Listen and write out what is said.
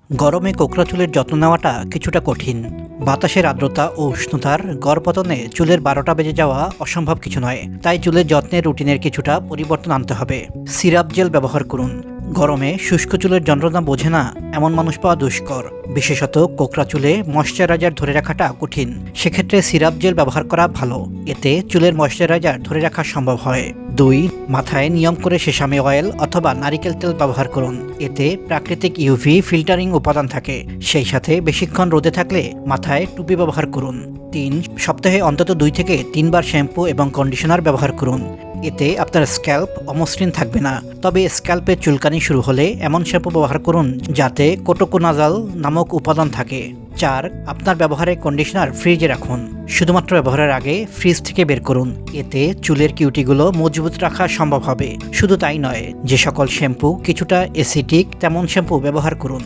গরমে কোকড়া চুলের যত্ন নেওয়াটা কিছুটা কঠিন। বাতাসের আর্দ্রতা ও উষ্ণতার গড়পতনে চুলের 12টা বেজে যাওয়া অসম্ভব কিছু নয়। তাই চুলের যত্নের রুটিনের কিছুটা পরিবর্তন আনতে হবে। সিরাপ জেল ব্যবহার করুন। গরমে শুষ্ক চুলের যন্ত্রণা বোঝে না এমন মানুষ পাওয়া দুষ্কর। বিশেষত কোকড়া চুলে ময়শ্চারাইজার ধরে রাখাটা কঠিন। সেক্ষেত্রে সিরাপ জেল ব্যবহার করা ভালো। এতে চুলের ময়শ্চারাইজার ধরে রাখা সম্ভব হয়। 2. মাথায় নিয়ম করে সেসামে অয়েল অথবা নারিকেল তেল ব্যবহার করুন। এতে প্রাকৃতিক ইউভি ফিল্টারিং উপাদান থাকে। সেই সাথে বেশিক্ষণ রোদে থাকলে মাথায় টুপি ব্যবহার করুন। 3. সপ্তাহে অন্তত 2 থেকে 3 বার শ্যাম্পু এবং কন্ডিশনার ব্যবহার করুন। এতে আপনার স্ক্যাল্প অমসৃণ থাকবে না। তবে স্ক্যাল্পে চুলকানি শুরু হলে এমন শ্যাম্পু ব্যবহার করুন যাতে কোটোকোনাজাল নামক উপাদান থাকে। 4. আপনার ব্যবহারের কন্ডিশনার ফ্রিজে রাখুন। শুধুমাত্র ব্যবহারের আগে ফ্রিজ থেকে বের করুন। এতে চুলের কিউটিগুলো মজবুত রাখা সম্ভব হবে। শুধু তাই নয়, যে সকল শ্যাম্পু কিছুটা অ্যাসিডিক তেমন শ্যাম্পু ব্যবহার করুন।